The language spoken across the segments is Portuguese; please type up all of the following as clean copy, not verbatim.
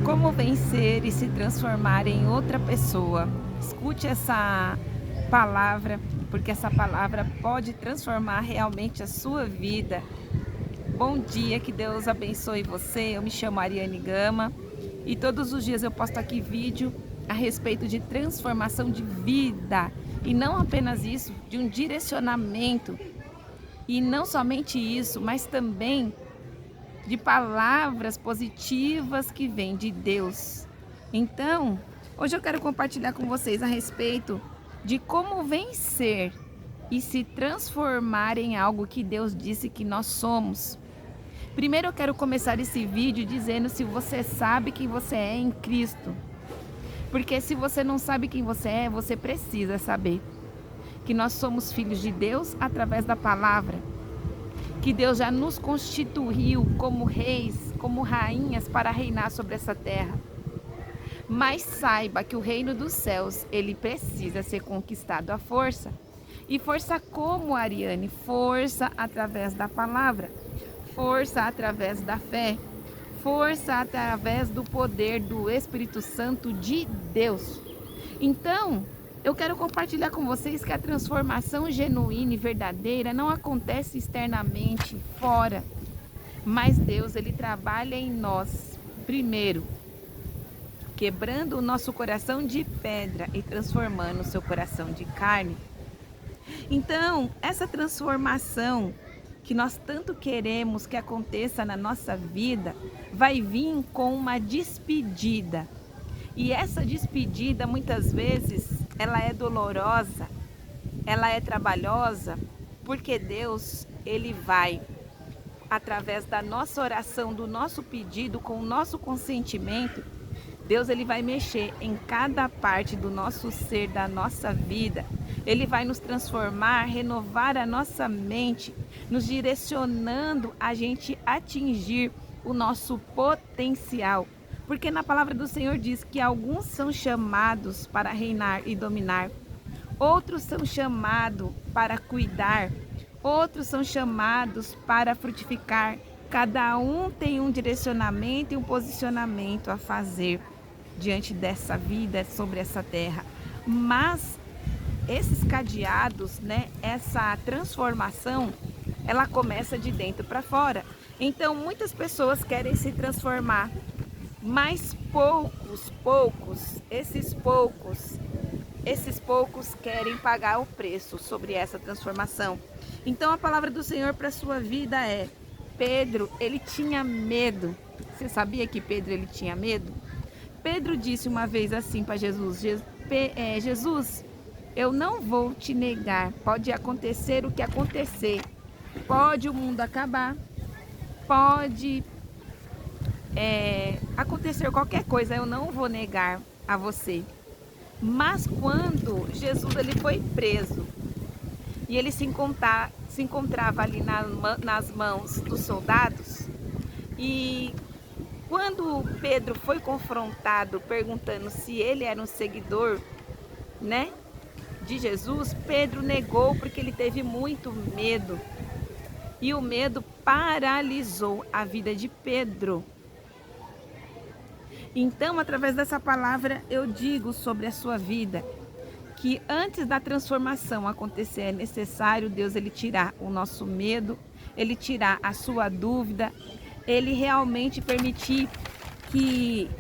Como vencer e se transformar em outra pessoa? Escute essa palavra, porque essa palavra pode transformar realmente a sua vida. Bom dia, que Deus abençoe você. Eu me chamo Ariane Gama e todos os dias eu posto aqui vídeo a respeito de transformação de vida. E não apenas isso, de um direcionamento. E não somente isso, mas também de palavras positivas que vêm de Deus. Então, hoje eu quero compartilhar com vocês a respeito de como vencer e se transformar em algo que Deus disse que nós somos. Primeiro eu quero começar esse vídeo dizendo se você sabe quem você é em Cristo. Porque se você não sabe quem você é, você precisa saber que nós somos filhos de Deus através da palavra. Que Deus já nos constituiu como reis, como rainhas para reinar sobre essa terra. Mas saiba que o reino dos céus, ele precisa ser conquistado à força. E força como, Ariane? Força através da palavra, força através da fé, força através do poder do Espírito Santo de Deus. Então, eu quero compartilhar com vocês que a transformação genuína e verdadeira não acontece externamente, fora. Mas Deus, ele trabalha em nós, primeiro, quebrando o nosso coração de pedra e transformando o seu coração de carne. Então, essa transformação que nós tanto queremos que aconteça na nossa vida, vai vir com uma despedida. E essa despedida, muitas vezes, ela é dolorosa, ela é trabalhosa, porque Deus, ele vai, através da nossa oração, do nosso pedido, com o nosso consentimento, Deus, ele vai mexer em cada parte do nosso ser, da nossa vida. Ele vai nos transformar, renovar a nossa mente, nos direcionando a gente atingir o nosso potencial. Porque na palavra do Senhor diz que alguns são chamados para reinar e dominar, outros são chamados para cuidar, outros são chamados para frutificar. Cada um tem um direcionamento e um posicionamento a fazer diante dessa vida, sobre essa terra. Mas esses cadeados, né, essa transformação, ela começa de dentro para fora. Então muitas pessoas querem se transformar, mas esses poucos querem pagar o preço sobre essa transformação. Então a palavra do Senhor para a sua vida é: Pedro, ele tinha medo. Você sabia que Pedro, ele tinha medo? Pedro disse uma vez assim para Jesus: Jesus, eu não vou te negar. Pode acontecer o que acontecer. Pode o mundo acabar. Pode acontecer qualquer coisa. Eu não vou negar a você. Mas quando Jesus, ele foi preso e ele se encontrava ali nas mãos dos soldados, e quando Pedro foi confrontado perguntando se ele era um seguidor, né, de Jesus, Pedro negou porque ele teve muito medo. E o medo paralisou a vida de Pedro. Então, através dessa palavra, eu digo sobre a sua vida que antes da transformação acontecer, é necessário Deus, ele tirar o nosso medo, ele tirar a sua dúvida, ele realmente permitir que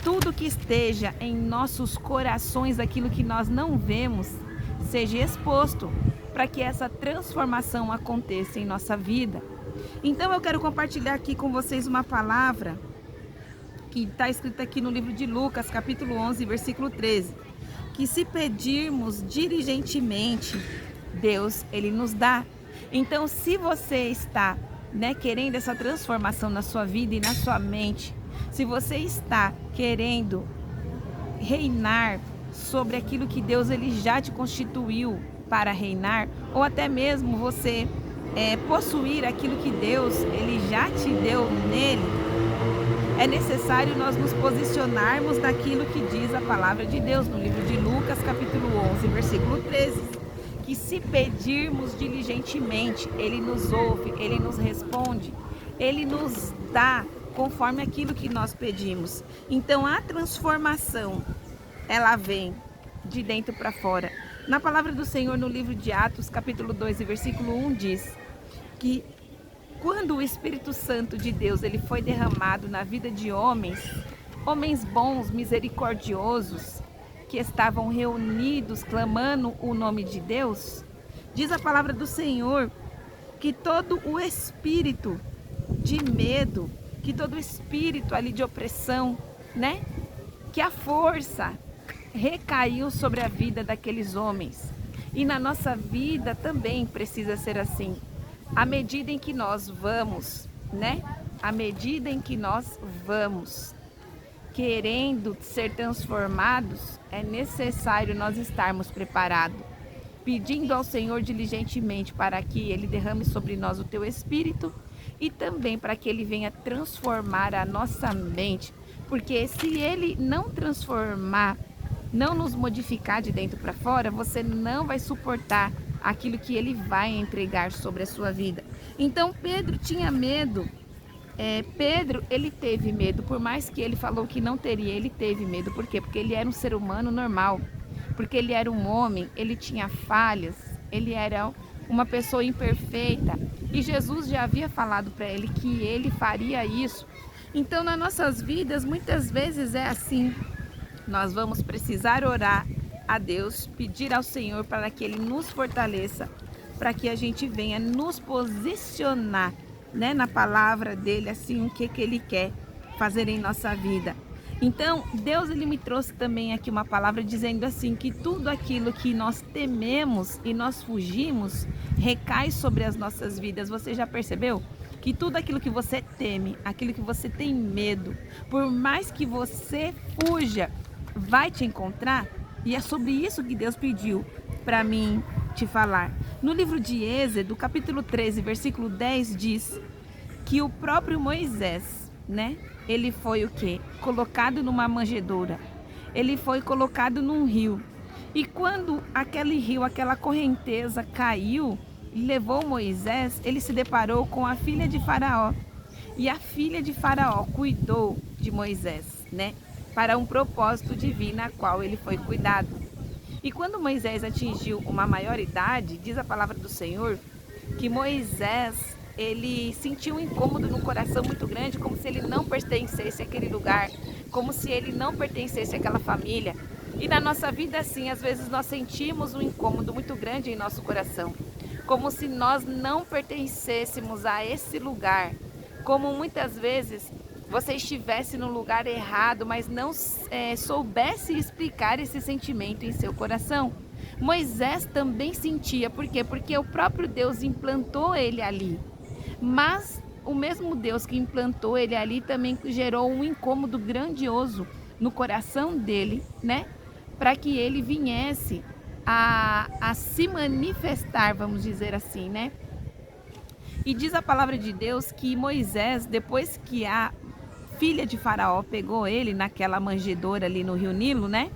tudo que esteja em nossos corações, aquilo que nós não vemos, seja exposto para que essa transformação aconteça em nossa vida. Então eu quero compartilhar aqui com vocês uma palavra que está escrita aqui no livro de Lucas, capítulo 11, versículo 13. Que se pedirmos diligentemente, Deus, ele nos dá. Então, se você está, né, querendo essa transformação na sua vida e na sua mente, se você está querendo reinar sobre aquilo que Deus, ele já te constituiu para reinar, ou até mesmo você possuir aquilo que Deus, ele já te deu nele, é necessário nós nos posicionarmos naquilo que diz a palavra de Deus no livro de Lucas, capítulo 11, versículo 13. Que se pedirmos diligentemente, ele nos ouve, ele nos responde, ele nos dá conforme aquilo que nós pedimos. Então a transformação, ela vem de dentro para fora. Na palavra do Senhor, no livro de Atos, capítulo 2 e versículo 1, diz que quando o Espírito Santo de Deus ele foi derramado na vida de homens bons, misericordiosos, que estavam reunidos clamando o nome de Deus, diz a palavra do Senhor que todo o espírito de medo, que todo o espírito ali de opressão, né? Que a força recaiu sobre a vida daqueles homens. E na nossa vida também precisa ser assim. À medida em que nós vamos, né? À medida em que nós vamos querendo ser transformados, é necessário nós estarmos preparados, pedindo ao Senhor diligentemente para que Ele derrame sobre nós o teu Espírito e também para que Ele venha transformar a nossa mente, porque se Ele não transformar, não nos modificar de dentro para fora, você não vai suportar aquilo que Ele vai entregar sobre a sua vida. Então Pedro tinha medo. Pedro, ele teve medo, por mais que ele falou que não teria, ele teve medo. Por quê? Porque ele era um ser humano normal, porque ele era um homem, ele tinha falhas, ele era uma pessoa imperfeita e Jesus já havia falado para ele que ele faria isso. Então nas nossas vidas muitas vezes é assim, nós vamos precisar orar a Deus, pedir ao Senhor para que Ele nos fortaleça, para que a gente venha nos posicionar, né, na palavra dele, assim, o que ele quer fazer em nossa vida. Então, Deus ele me trouxe também aqui uma palavra dizendo assim, que tudo aquilo que nós tememos e nós fugimos, recai sobre as nossas vidas. Você já percebeu? Que tudo aquilo que você teme, aquilo que você tem medo, por mais que você fuja, vai te encontrar. E é sobre isso que Deus pediu para mim te falar. No livro de Êxodo, capítulo 13, versículo 10, diz que o próprio Moisés, né? Ele foi o quê? Colocado numa manjedoura. Ele foi colocado num rio. E quando aquele rio, aquela correnteza caiu e levou Moisés, ele se deparou com a filha de Faraó. E a filha de Faraó cuidou de Moisés, né? Para um propósito divino a qual ele foi cuidado. E quando Moisés atingiu uma maior idade, diz a palavra do Senhor, que Moisés, ele sentiu um incômodo no coração muito grande, como se ele não pertencesse àquele lugar, como se ele não pertencesse àquela família. E na nossa vida, assim, às vezes nós sentimos um incômodo muito grande em nosso coração, como se nós não pertencêssemos a esse lugar, como muitas vezes você estivesse no lugar errado, mas não soubesse explicar esse sentimento em seu coração. Moisés também sentia, por quê? Porque o próprio Deus implantou ele ali. Mas o mesmo Deus que implantou ele ali também gerou um incômodo grandioso no coração dele, né? Para que ele viesse a se manifestar, vamos dizer assim, né? E diz a palavra de Deus que Moisés, depois que a filha de Faraó pegou ele naquela manjedoura ali no Rio Nilo, né?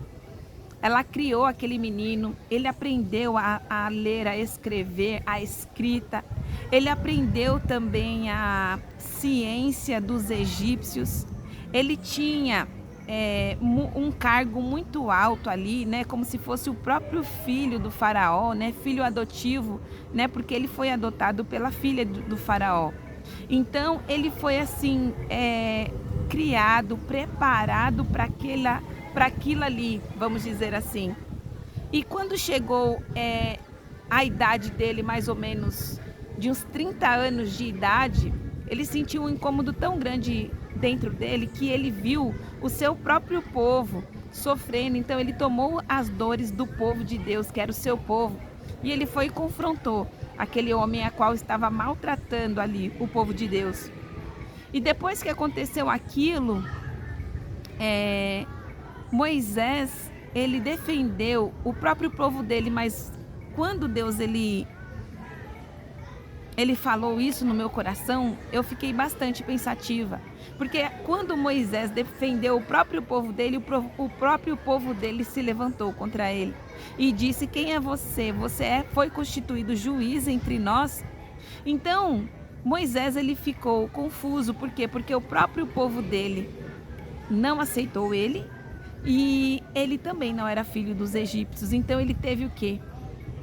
Ela criou aquele menino, ele aprendeu a ler, a escrever, a escrita. Ele aprendeu também a ciência dos egípcios. Ele tinha um cargo muito alto ali, né? Como se fosse o próprio filho do Faraó, né? Filho adotivo, né? Porque ele foi adotado pela filha do Faraó. Então, ele foi assim, criado, preparado para aquilo ali, vamos dizer assim. E quando chegou a idade dele, mais ou menos de uns 30 anos de idade, ele sentiu um incômodo tão grande dentro dele que ele viu o seu próprio povo sofrendo. Então ele tomou as dores do povo de Deus, que era o seu povo, e ele foi e confrontou aquele homem a qual estava maltratando ali o povo de Deus. E depois que aconteceu aquilo, Moisés, ele defendeu o próprio povo dele, mas quando Deus ele falou isso no meu coração, eu fiquei bastante pensativa, porque quando Moisés defendeu o próprio povo dele, o próprio povo dele se levantou contra ele e disse: quem é você? Você foi constituído juiz entre nós? Então, Moisés ele ficou confuso, por quê? Porque o próprio povo dele não aceitou ele e ele também não era filho dos egípcios. Então ele teve o quê?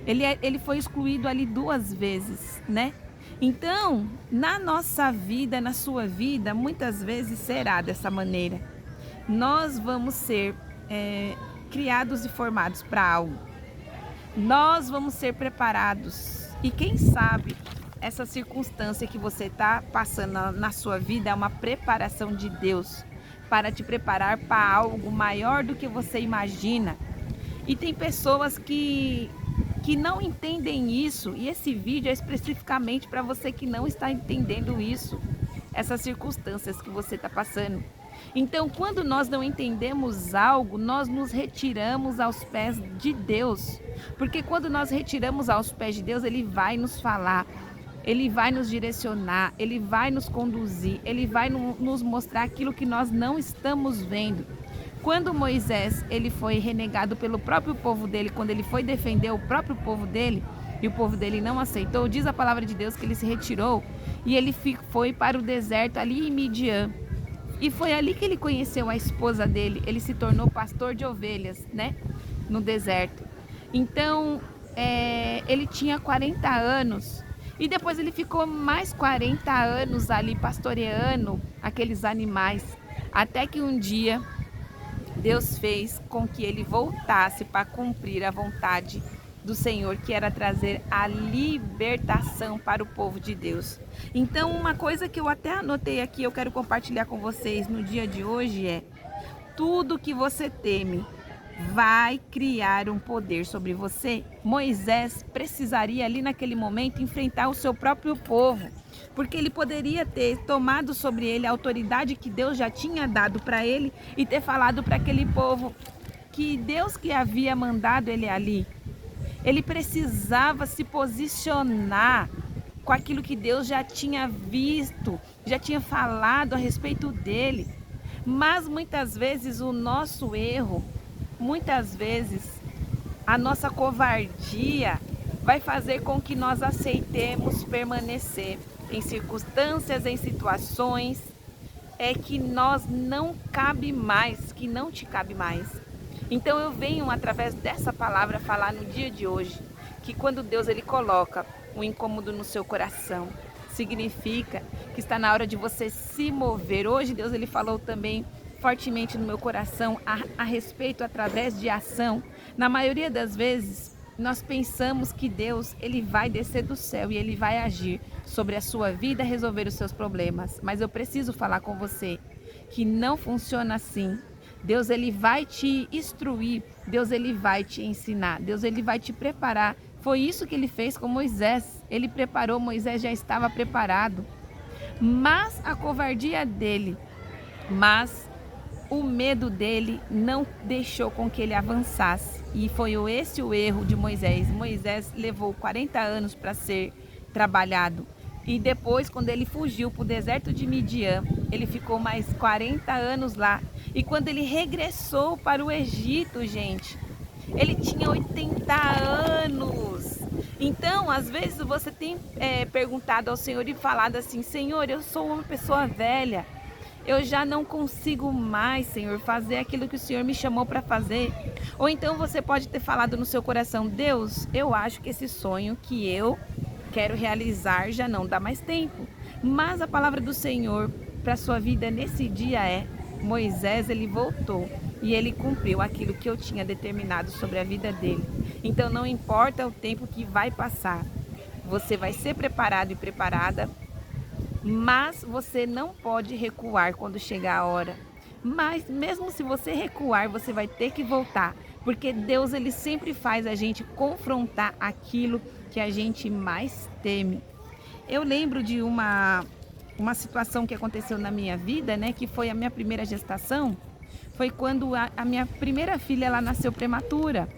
Ele foi excluído ali 2 vezes, né? Então, na nossa vida, na sua vida, muitas vezes será dessa maneira. Nós vamos ser criados e formados para algo. Nós vamos ser preparados. E quem sabe essa circunstância que você está passando na sua vida é uma preparação de Deus para te preparar para algo maior do que você imagina. E tem pessoas que não entendem isso, e esse vídeo é especificamente para você que não está entendendo isso, essas circunstâncias que você está passando. Então, quando nós não entendemos algo, nós nos retiramos aos pés de Deus, porque quando nós retiramos aos pés de Deus, Ele vai nos falar, Ele vai nos direcionar, Ele vai nos conduzir, Ele vai nos mostrar aquilo que nós não estamos vendo. Quando Moisés ele foi renegado pelo próprio povo dele, quando ele foi defender o próprio povo dele, e o povo dele não aceitou, diz a palavra de Deus que ele se retirou e ele foi para o deserto ali em Midian. E foi ali que ele conheceu a esposa dele, ele se tornou pastor de ovelhas, né? No deserto. Então, ele tinha 40 anos e depois ele ficou mais 40 anos ali pastoreando aqueles animais, até que um dia Deus fez com que ele voltasse para cumprir a vontade do Senhor, que era trazer a libertação para o povo de Deus. Então, uma coisa que eu até anotei aqui, eu quero compartilhar com vocês no dia de hoje é: tudo que você teme vai criar um poder sobre você. Moisés precisaria ali naquele momento enfrentar o seu próprio povo, porque ele poderia ter tomado sobre ele a autoridade que Deus já tinha dado para ele e ter falado para aquele povo que Deus que havia mandado ele ali. Ele precisava se posicionar com aquilo que Deus já tinha visto, já tinha falado a respeito dele. Mas muitas vezes o nosso erro, muitas vezes a nossa covardia vai fazer com que nós aceitemos permanecer em circunstâncias, em situações que nós não cabe mais, que não te cabe mais. Então eu venho através dessa palavra falar no dia de hoje que quando Deus ele coloca um incômodo no seu coração, significa que está na hora de você se mover. Hoje Deus ele falou também fortemente no meu coração a respeito através de ação. Na maioria das vezes nós pensamos que Deus ele vai descer do céu e ele vai agir sobre a sua vida, resolver os seus problemas. Mas eu preciso falar com você que não funciona assim. Deus ele vai te instruir, Deus ele vai te ensinar, Deus ele vai te preparar. Foi isso que ele fez com Moisés. Ele preparou, Moisés já estava preparado. Mas a covardia dele, mas o medo dele não deixou com que ele avançasse. E foi esse o erro de Moisés. Moisés levou 40 anos para ser trabalhado. E depois, quando ele fugiu para o deserto de Midian, ele ficou mais 40 anos lá. E quando ele regressou para o Egito, gente, ele tinha 80 anos. Então, às vezes você tem perguntado ao Senhor e falado assim: Senhor, eu sou uma pessoa velha. Eu já não consigo mais, Senhor, fazer aquilo que o Senhor me chamou para fazer. Ou então você pode ter falado no seu coração: Deus, eu acho que esse sonho que eu quero realizar já não dá mais tempo. Mas a palavra do Senhor para a sua vida nesse dia é: Moisés ele voltou e ele cumpriu aquilo que eu tinha determinado sobre a vida dele. Então não importa o tempo que vai passar, você vai ser preparado e preparada, mas você não pode recuar quando chegar a hora. Mas mesmo se você recuar, você vai ter que voltar, porque Deus ele sempre faz a gente confrontar aquilo que a gente mais teme. Eu lembro de uma situação que aconteceu na minha vida, né, que foi a minha primeira gestação. Foi quando a minha primeira filha ela nasceu prematura.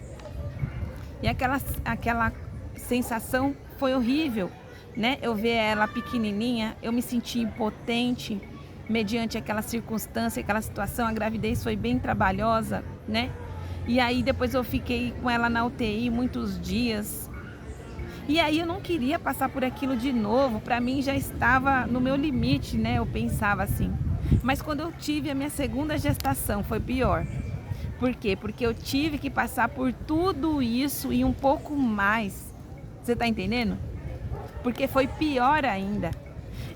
E aquela sensação foi horrível, né? Eu ver ela pequenininha, eu me senti impotente mediante aquela circunstância, aquela situação. A gravidez foi bem trabalhosa, né? E aí depois eu fiquei com ela na UTI muitos dias. E aí eu não queria passar por aquilo de novo, para mim já estava no meu limite, né? Eu pensava assim. Mas quando eu tive a minha segunda gestação, foi pior. Por quê? Porque eu tive que passar por tudo isso e um pouco mais. Você tá entendendo? Porque foi pior ainda.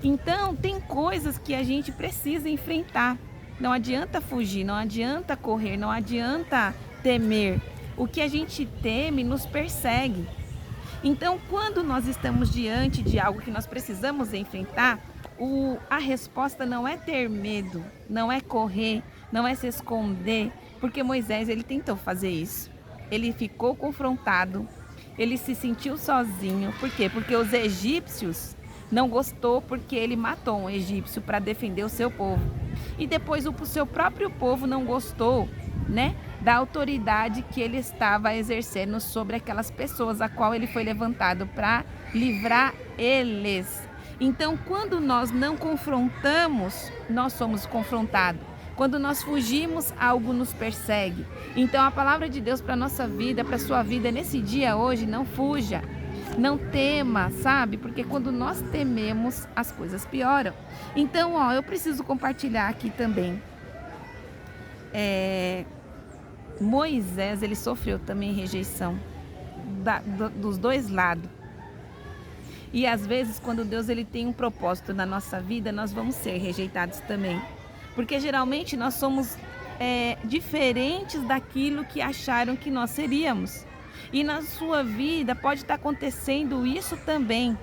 Então, tem coisas que a gente precisa enfrentar. Não adianta fugir, não adianta correr, não adianta temer. O que a gente teme nos persegue. Então, quando nós estamos diante de algo que nós precisamos enfrentar, a resposta não é ter medo, não é correr, não é se esconder, porque Moisés ele tentou fazer isso. Ele ficou confrontado, ele se sentiu sozinho. Por quê? Porque os egípcios não gostou porque ele matou um egípcio para defender o seu povo. E depois o seu próprio povo não gostou, né, da autoridade que ele estava exercendo sobre aquelas pessoas a qual ele foi levantado para livrar eles. Então, quando nós não confrontamos, nós somos confrontados. Quando nós fugimos, algo nos persegue. Então, a palavra de Deus para a nossa vida, para a sua vida nesse dia hoje, não fuja, não tema, sabe? Porque quando nós tememos, as coisas pioram. Então, eu preciso compartilhar aqui também. Moisés, ele sofreu também rejeição dos dois lados. E às vezes, quando Deus ele tem um propósito na nossa vida, nós vamos ser rejeitados também. Porque geralmente nós somos diferentes daquilo que acharam que nós seríamos. E na sua vida pode estar acontecendo isso também.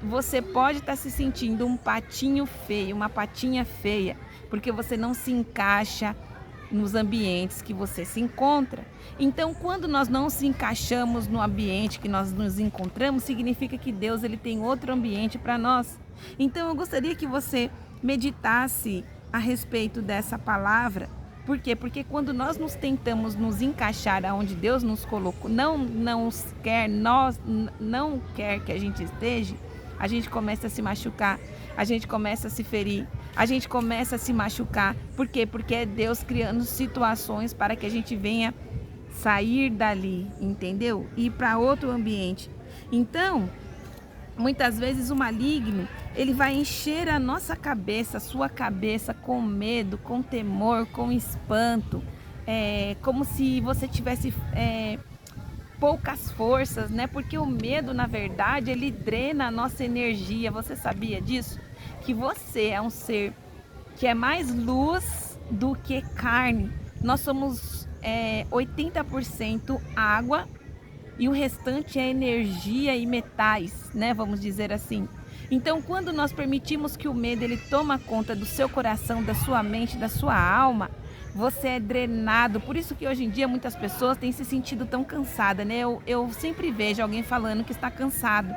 Você pode estar se sentindo um patinho feio, uma patinha feia, porque você não se encaixa nos ambientes que você se encontra. Então, quando nós não se encaixamos no ambiente que nós nos encontramos, significa que Deus ele tem outro ambiente para nós. Então, eu gostaria que você meditasse a respeito dessa palavra. Por quê? Porque quando nós tentamos nos encaixar aonde Deus nos colocou, não quer que a gente esteja, a gente começa a se machucar, a gente começa a se ferir, a gente começa a se machucar. Por quê? Porque é Deus criando situações para que a gente venha sair dali, entendeu? Ir para outro ambiente. Então, muitas vezes o maligno, ele vai encher a nossa cabeça, a sua cabeça com medo, com temor, com espanto, como se você tivesse poucas forças, né? Porque o medo, na verdade, ele drena a nossa energia. Você sabia disso? Que você é um ser que é mais luz do que carne. Nós somos 80% água e o restante é energia e metais, né? Vamos dizer assim. Então, quando nós permitimos que o medo ele toma conta do seu coração, da sua mente, da sua alma, você é drenado. Por isso que hoje em dia muitas pessoas têm se sentido tão cansadas, né? Eu sempre vejo alguém falando que está cansado.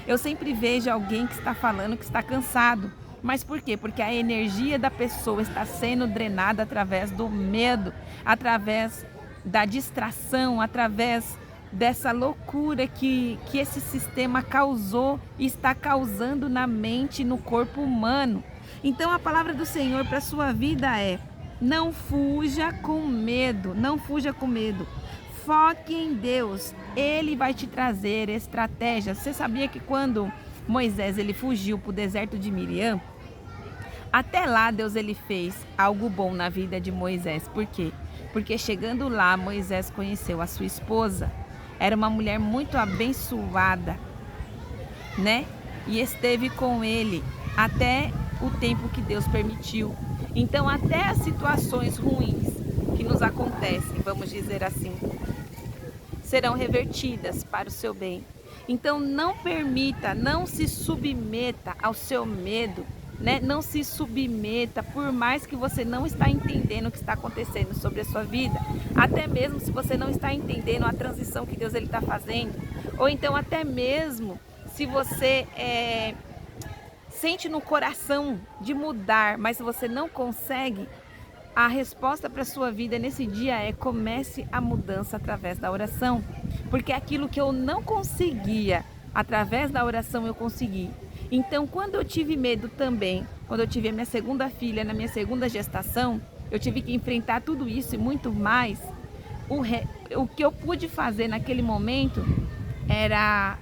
Eu sempre vejo alguém que está falando que está cansado. Mas por quê? Porque a energia da pessoa está sendo drenada através do medo, através da distração, através dessa loucura que esse sistema causou e está causando na mente e no corpo humano. Então a palavra do Senhor para a sua vida é: não fuja com medo, não fuja com medo. Foque em Deus, Ele vai te trazer estratégias. Você sabia que quando Moisés ele fugiu para o deserto de Miriam, até lá Deus ele fez algo bom na vida de Moisés. Por quê? Porque chegando lá, Moisés conheceu a sua esposa. Era uma mulher muito abençoada, né? E esteve com ele até o tempo que Deus permitiu. Então, até as situações ruins que nos acontecem, vamos dizer assim, serão revertidas para o seu bem. Então, não permita, não se submeta ao seu medo, né? Não se submeta, por mais que você não está entendendo o que está acontecendo sobre a sua vida, até mesmo se você não está entendendo a transição que Deus está fazendo, ou então até mesmo se você sente no coração de mudar, mas você não consegue, a resposta para a sua vida nesse dia é: comece a mudança através da oração, porque aquilo que eu não conseguia, através da oração eu consegui. Então, quando eu tive medo também, quando eu tive a minha segunda filha, na minha segunda gestação, eu tive que enfrentar tudo isso e muito mais. O que eu pude fazer naquele momento era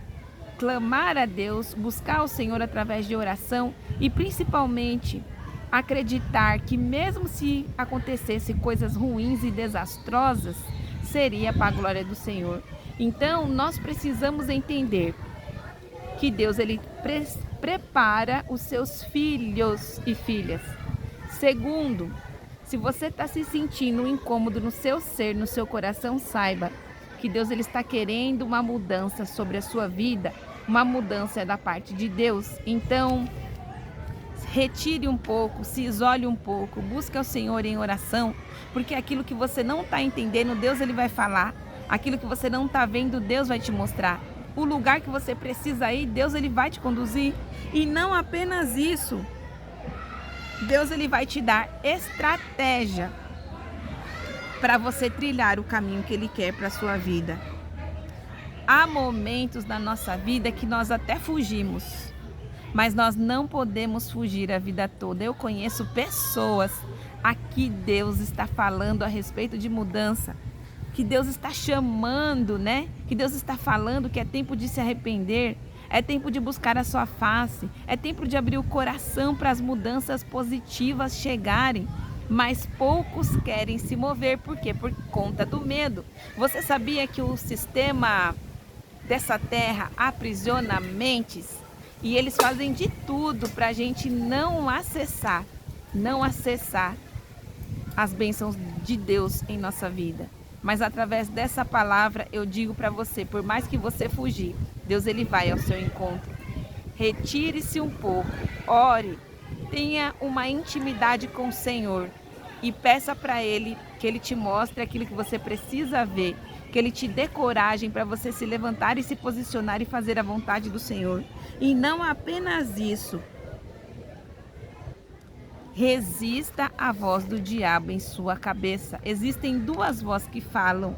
clamar a Deus, buscar o Senhor através de oração e principalmente acreditar que mesmo se acontecesse coisas ruins e desastrosas, seria para a glória do Senhor. Então, nós precisamos entender que Deus ele prepara os seus filhos e filhas. Segundo, se você está se sentindo um incômodo no seu ser, no seu coração, saiba que Deus ele está querendo uma mudança sobre a sua vida, uma mudança da parte de Deus. Então, retire um pouco, se isole um pouco, busque ao Senhor em oração, porque aquilo que você não está entendendo, Deus ele vai falar. Aquilo que você não está vendo, Deus vai te mostrar. O lugar que você precisa ir, Deus ele vai te conduzir. E não apenas isso, Deus ele vai te dar estratégia para você trilhar o caminho que ele quer para a sua vida. Há momentos na nossa vida que nós até fugimos, mas nós não podemos fugir a vida toda. Eu conheço pessoas a que Deus está falando a respeito de mudança, que Deus está chamando, né? Que Deus está falando que é tempo de se arrepender, é tempo de buscar a sua face, é tempo de abrir o coração para as mudanças positivas chegarem. Mas poucos querem se mover, por quê? Por conta do medo. Você sabia que o sistema dessa terra aprisiona mentes? E eles fazem de tudo para a gente não acessar as bênçãos de Deus em nossa vida. Mas através dessa palavra eu digo para você, por mais que você fugir, Deus ele vai ao seu encontro. Retire-se um pouco, ore, tenha uma intimidade com o Senhor e peça para Ele que Ele te mostre aquilo que você precisa ver, que Ele te dê coragem para você se levantar e se posicionar e fazer a vontade do Senhor. E não apenas isso, resista à voz do diabo em sua cabeça. Existem duas vozes que falam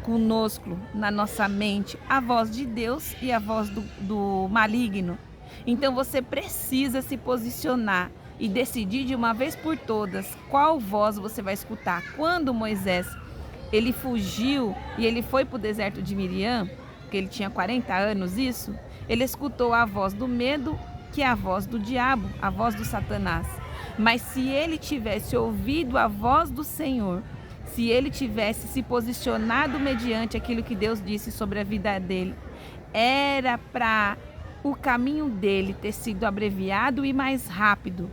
conosco na nossa mente, a voz de Deus e a voz do maligno. Então você precisa se posicionar e decidir de uma vez por todas qual voz você vai escutar. Quando Moisés ele fugiu e ele foi para o deserto de Miriam, porque ele tinha 40 anos, ele escutou a voz do medo, que é a voz do diabo, a voz do Satanás. Mas se ele tivesse ouvido a voz do Senhor, se ele tivesse se posicionado mediante aquilo que Deus disse sobre a vida dele, era para o caminho dele ter sido abreviado e mais rápido,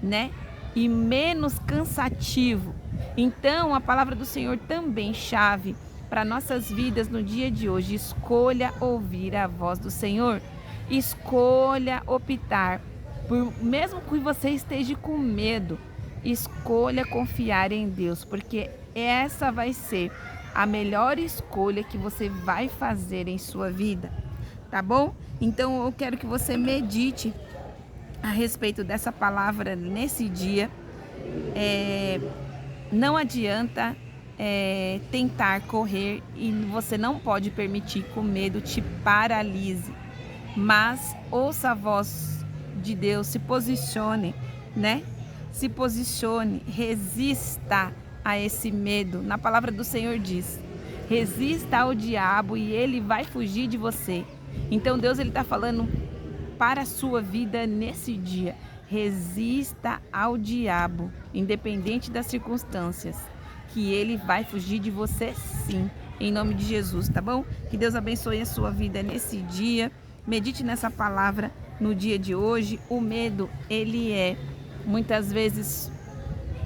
né? E menos cansativo. Então, a palavra do Senhor também chave para nossas vidas no dia de hoje. Escolha ouvir a voz do Senhor. Escolha optar mesmo que você esteja com medo, escolha confiar em Deus, porque essa vai ser a melhor escolha que você vai fazer em sua vida, tá bom? Então eu quero que você medite a respeito dessa palavra nesse dia. Não adianta tentar correr e você não pode permitir que o medo te paralise, mas ouça a voz de Deus, se posicione, né? Se posicione, resista a esse medo. Na palavra do Senhor diz: resista ao diabo e ele vai fugir de você. Então Deus ele está falando para a sua vida nesse dia: resista ao diabo, independente das circunstâncias, que ele vai fugir de você sim, em nome de Jesus, tá bom? Que Deus abençoe a sua vida nesse dia. Medite nessa palavra no dia de hoje. O medo, ele é muitas vezes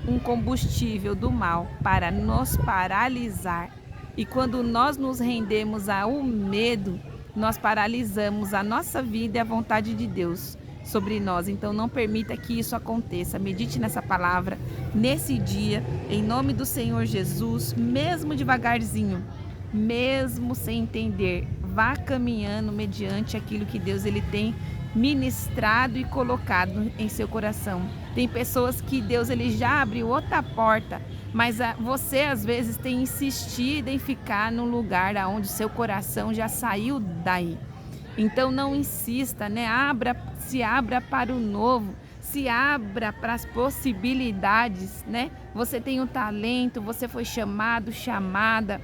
um combustível do mal para nos paralisar. E quando nós nos rendemos ao medo, nós paralisamos a nossa vida e a vontade de Deus sobre nós. Então não permita que isso aconteça. Medite nessa palavra nesse dia, em nome do Senhor Jesus, mesmo devagarzinho, mesmo sem entender, vá caminhando mediante aquilo que Deus ele tem ministrado e colocado em seu coração. Tem pessoas que Deus ele já abriu outra porta, mas você às vezes tem insistido em ficar num lugar onde seu coração já saiu daí. Então não insista, né? Se abra para o novo, se abra para as possibilidades, né? Você tem um talento, você foi chamado, chamada,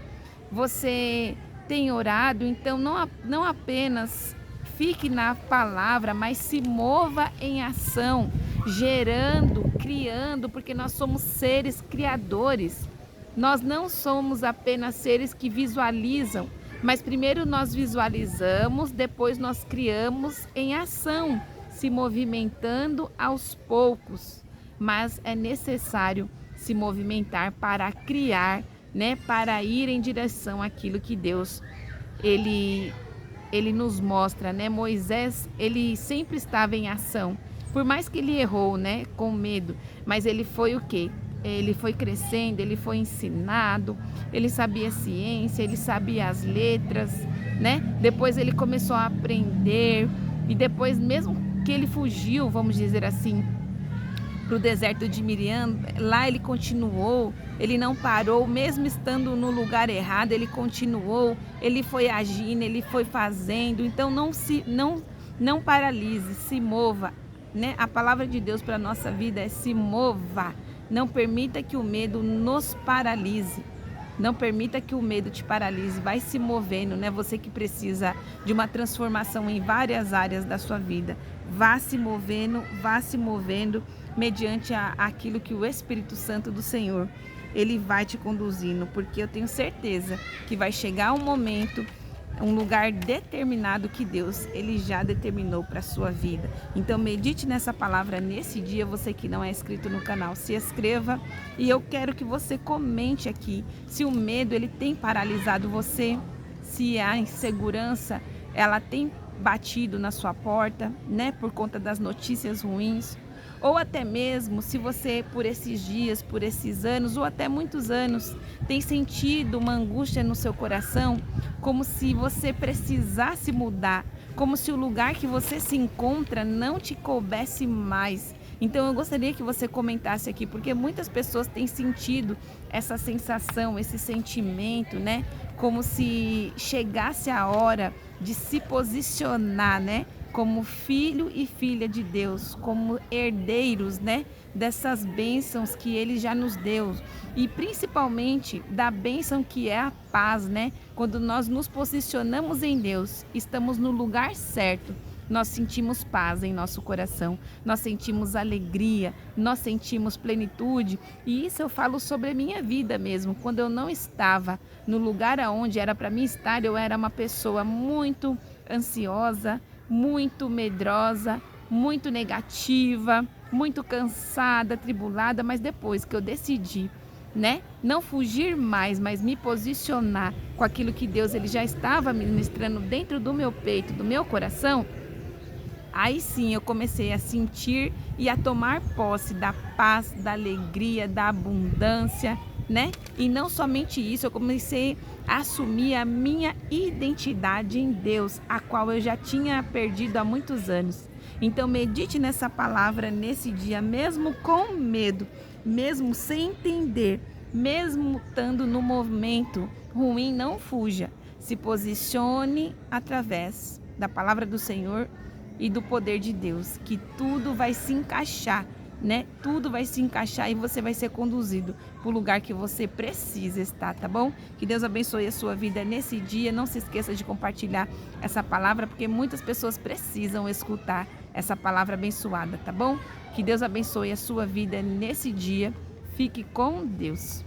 você tem orado, então não apenas fique na palavra, mas se mova em ação, gerando, criando, porque nós somos seres criadores. Nós não somos apenas seres que visualizam, mas primeiro nós visualizamos, depois nós criamos em ação, se movimentando aos poucos. Mas é necessário se movimentar para criar, né, para ir em direção àquilo que Deus ele nos mostra, né? Moisés, ele sempre estava em ação. Por mais que ele errou, né, com medo, mas ele foi o quê? Ele foi crescendo, ele foi ensinado, ele sabia ciência, ele sabia as letras, né? Depois ele começou a aprender e depois, mesmo que ele fugiu, vamos dizer assim, para o deserto de Miriam, lá ele continuou, ele não parou, mesmo estando no lugar errado, ele continuou, ele foi agindo, ele foi fazendo. Então não paralise, se mova, né? A palavra de Deus para a nossa vida é se mova. Não permita que o medo nos paralise. Não permita que o medo te paralise. Vai se movendo, né? Você que precisa de uma transformação em várias áreas da sua vida. Vá se movendo mediante aquilo que o Espírito Santo do Senhor, ele vai te conduzindo, porque eu tenho certeza que vai chegar um momento, um lugar determinado que Deus, ele já determinou para a sua vida. Então medite nessa palavra nesse dia. Você que não é inscrito no canal, se inscreva, e eu quero que você comente aqui se o medo ele tem paralisado você, se a insegurança ela tem batido na sua porta, né, por conta das notícias ruins, ou até mesmo se você por esses dias, por esses anos ou até muitos anos tem sentido uma angústia no seu coração, como se você precisasse mudar, como se o lugar que você se encontra não te coubesse mais. Então eu gostaria que você comentasse aqui, porque muitas pessoas têm sentido essa sensação, esse sentimento, né? Como se chegasse a hora de se posicionar, né? Como filho e filha de Deus, como herdeiros, né? Dessas bênçãos que Ele já nos deu. E principalmente da bênção que é a paz, né? Quando nós nos posicionamos em Deus, estamos no lugar certo. Nós sentimos paz em nosso coração, nós sentimos alegria, nós sentimos plenitude. E isso eu falo sobre a minha vida mesmo. Quando eu não estava no lugar aonde era para mim estar, eu era uma pessoa muito ansiosa, muito medrosa, muito negativa, muito cansada, atribulada. Mas depois que eu decidi, né, não fugir mais, mas me posicionar com aquilo que Deus ele já estava ministrando dentro do meu peito, do meu coração, aí sim eu comecei a sentir e a tomar posse da paz, da alegria, da abundância, né? E não somente isso, eu comecei a assumir a minha identidade em Deus, a qual eu já tinha perdido há muitos anos. Então medite nessa palavra nesse dia, mesmo com medo, mesmo sem entender, mesmo estando no momento ruim, não fuja. Se posicione através da palavra do Senhor e do poder de Deus, que tudo vai se encaixar, né? Tudo vai se encaixar e você vai ser conduzido para o lugar que você precisa estar, tá bom? Que Deus abençoe a sua vida nesse dia. Não se esqueça de compartilhar essa palavra, porque muitas pessoas precisam escutar essa palavra abençoada, tá bom? Que Deus abençoe a sua vida nesse dia. Fique com Deus.